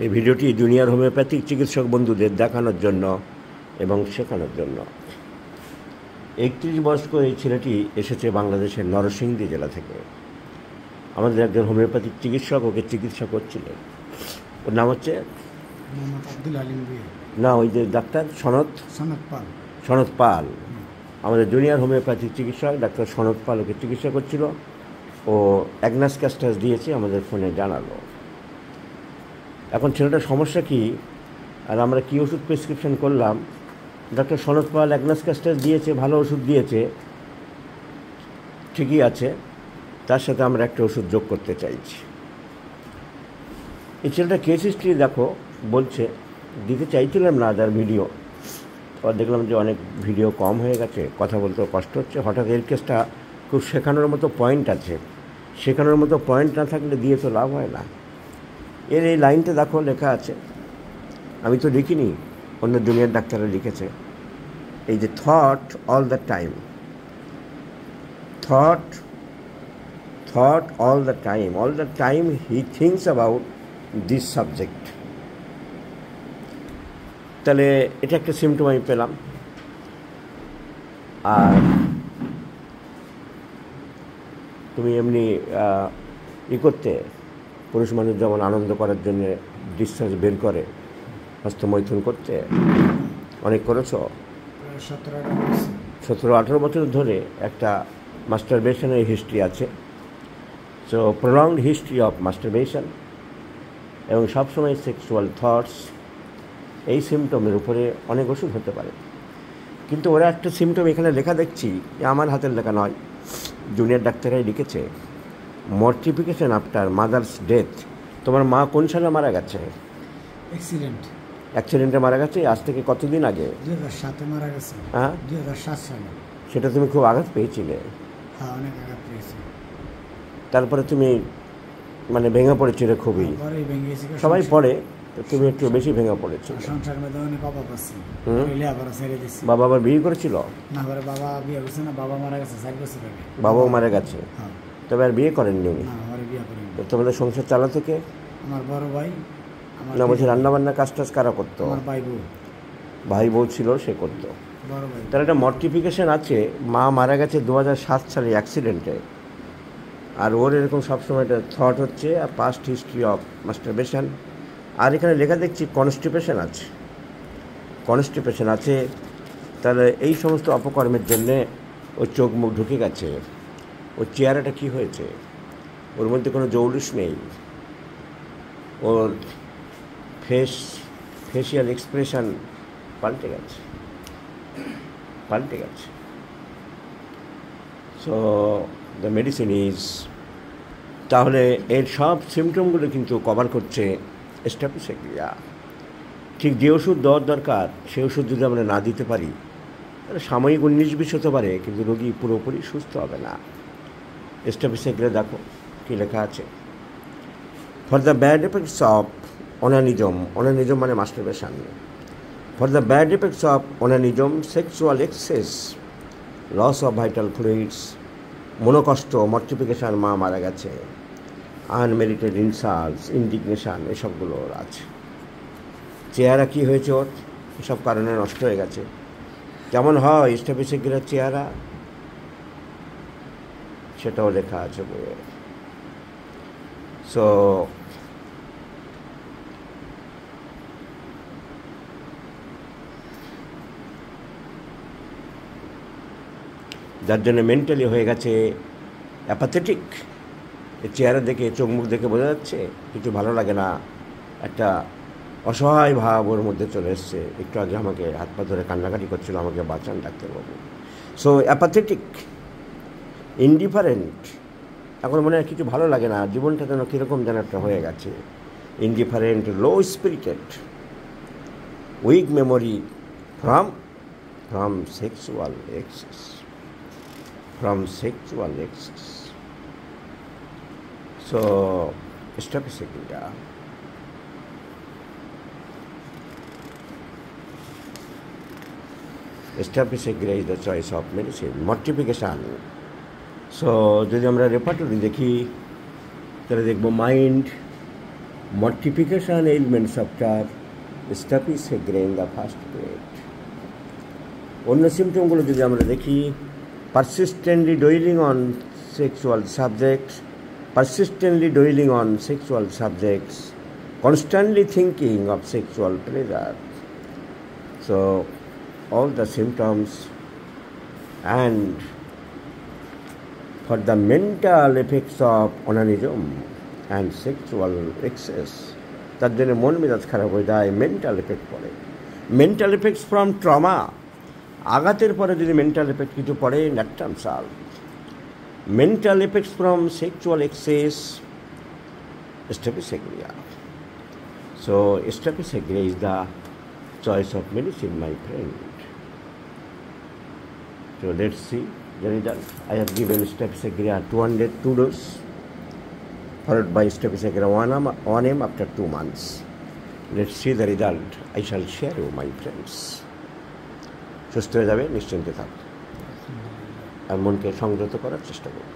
এই ভিডিওটি junior homeopathic চিকিৎসক বন্ধুদের দেখানোর জন্য এবং শেখানোর জন্য। 31 বয়স্ক এই ছেলেটি এসেছে বাংলাদেশের নরসিংদী জেলা থেকে। আমাদের একজন হোমিওপ্যাথিক চিকিৎসক ওকে চিকিৎসা করছিলেন। ওর নাম হচ্ছে আব্দুল আলিম। না, ওই যে ডাক্তার সনৎ পাল। আমাদের জুনিয়র হোমিওপ্যাথিক চিকিৎসক ডাক্তার সনৎ পাল ওকে চিকিৎসা করছিল। ও অ্যাগনাস ক্যাস্টাস দিয়েছে, আমাদের ফোনে জানালো। এখন ছেলেটার সমস্যা কী আর আমরা কী ওষুধ প্রেসক্রিপশন করলাম, ডাক্তার সনৎ পাল অ্যাগনাস ক্যাস্টাস দিয়েছে, ভালো ওষুধ দিয়েছে, ঠিকই আছে। তার সাথে আমরা একটা ওষুধ যোগ করতে চাইছি। এই ছেলেটা কেস হিস্ট্রি দেখো বলছে, দিতে চাইছিলাম না আদার ভিডিও, আর দেখলাম যে অনেক ভিডিও কম হয়ে গেছে, কথা বলতেও কষ্ট হচ্ছে। হঠাৎ এর কেসটা খুব শেখানোর মতো পয়েন্ট আছে, শেখানোর মতো পয়েন্ট না থাকলে দিয়ে তো লাভ হয় না। এর এই লাইনটা দেখো লেখা আছে, আমি তো লিখিনি, অন্য জুনিয়র ডাক্তাররা লিখেছে। এই যে thought all the time, thought all the time he thinks about this subject. তাহলে এটা একটা সিমটম আমি পেলাম। আর তুমি এমনি করতে, পুরুষ মানুষ যেমন আনন্দ করার জন্য ডিসচার্জ বের করে হস্তমৈথুন করতে, অনেক করেছ। 17-18 বছর ধরে একটা মাস্টারবেশনের হিস্ট্রি আছে। So prolonged history of masturbation এবং সবসময় সেক্সুয়াল থটস, এই সিমটমের উপরে অনেক ওষুধ হতে পারে। কিন্তু ওরা একটা সিমটম এখানে লেখা দেখছি, আমার হাতের লেখা নয়, জুনিয়র ডাক্তাররাই লিখেছে, মর্টিফিকেশন আফটার মাদার্স ডেথ। তোমার মা কোন সালে মারা গেছে? অ্যাক্সিডেন্টে মারা গেছে। আজ থেকে কতদিন আগে? 2007-এ মারা গেছে। হ্যাঁ, 2007 সালে। সেটা তুমি খুব আঘাত পেয়েছিলে? হ্যাঁ, অনেক আঘাত পেয়েছি। তারপরে তুমি মানে ভেঙে পড়েছিলে খুবই, সবাই পড়ে, তুমি একটু বেশি ভেঙে পড়েছো। সংসার মধ্যে অনেক অভাব আছে, ছেড়ে দিচ্ছি। বাবা আবার বিয়ে করেছিল? না, বাবা বিয়ে করছে না, বাবা মারা গেছে 4 বছর আগে। বাবাও মারা গেছে? তবে আর বিয়ে করেননি উনি? না, আমার বিয়ে করেনি। তোমাদের সংসার চালাতো কে? আমার বড় ভাই। না, বলছি রান্নাবান্না কাজ টাজ কারা করতো? আমার ভাই বউ ছিল, সে করতো। তার একটা মর্টিফিকেশন আছে, মা মারা গেছে 2007 সালে অ্যাক্সিডেন্টে, আর ওর এরকম সবসময় একটা থট হচ্ছে আর পাস্ট হিস্ট্রি অফ মাস্টারবেশন। আর এখানে লেখা দেখছি কনস্টিপেশন আছে। তাহলে এই সমস্ত অপকর্মের জন্যে ওর চোখ মুখ ঢুকে গেছে। ওর চেহারাটা কী হয়েছে? ওর মধ্যে কোনো জৌলুস নেই, ওর ফেসিয়াল এক্সপ্রেশন পাল্টে গেছে। সো দ্য মেডিসিন ইজ, তাহলে এর সব সিমটমগুলো কিন্তু কভার করছে স্ট্যাপিসেগ্রিয়া। ঠিক যে ওষুধ দেওয়ার দরকার সেই ওষুধ যদি আমরা না দিতে পারি, তাহলে সাময়িক 19-20 হতে পারে, কিন্তু রোগী পুরোপুরি সুস্থ হবে না। স্ট্যাপিসেগ্রিয়া দেখো কী লেখা আছে, for the bad effects of onanism মানে masturbation, for the bad effects of onanism, sexual excess, loss of vital fluids, মনোকষ্ট, মর্টিফিকেশান, মা মারা গেছে, আনমেরিটেড ইনসাল্টস, ইন্ডিগনেশান, এসবগুলো ওর আছে। চেহারা কী হয়েছে ওর? এসব কারণে নষ্ট হয়ে গেছে। কেমন হয় স্ট্যাপিসেগ্রিয়ার চেহারা, সেটাও লেখা আছে বইয়ে। সো যার জন্য মেন্টালি হয়ে গেছে অ্যাপাথেটিক। চেহারা দেখে, চোখ মুখ দেখে বোঝা যাচ্ছে কিছু ভালো লাগে না, একটা অসহায় ভাব ওর মধ্যে চলে এসছে। একটু আগে আমাকে হাত পা ধরে কান্নাকাটি করছিল, আমাকে বাঁচান ডাক্তারবাবু। সো অ্যাপাথেটিক, ইনডিফারেন্ট, এখন মনে হয় কিছু ভালো লাগে না, জীবনটা যেন কীরকম যেন একটা হয়ে গেছে। Indifferent, low spirited, weak memory from sexual excess, So staphysagria. Strepsirrhea is the choice of medicine. Mortification. So যদি আমরা রেপার্টরি দেখি তাহলে দেখব mind, Multiplication ailments after Staphylococcus in the first grade. অন্য সিমটমগুলো যদি আমরা দেখি, persistently dwelling on sexual subjects, constantly thinking of sexual pleasure. So all the symptoms. And for the mental effects of onanism and sexual excess, তার জন্য মন মেজাজ খারাপ হয়ে যায়, মেন্টাল এফেক্ট পড়ে। মেন্টাল এফেক্টস ফ্রম ট্রমা, আঘাতের পরে যদি মেন্টাল এফেক্ট কিছু পড়ে, ন্যাট্রামসাল। Mental effects from sexual excess, staphylococcus. So Staphylococcus is the choice of medicine, my friend. So let's see the result. I have given Staphylococcus 202 dose, followed by Staphylococcus 1M after 2 months. Let's see the result. I shall share you, my friends. সুস্থ হয়ে যাবে, নিশ্চিন্তে থাক আর মনকে সংযত করার চেষ্টা করবে।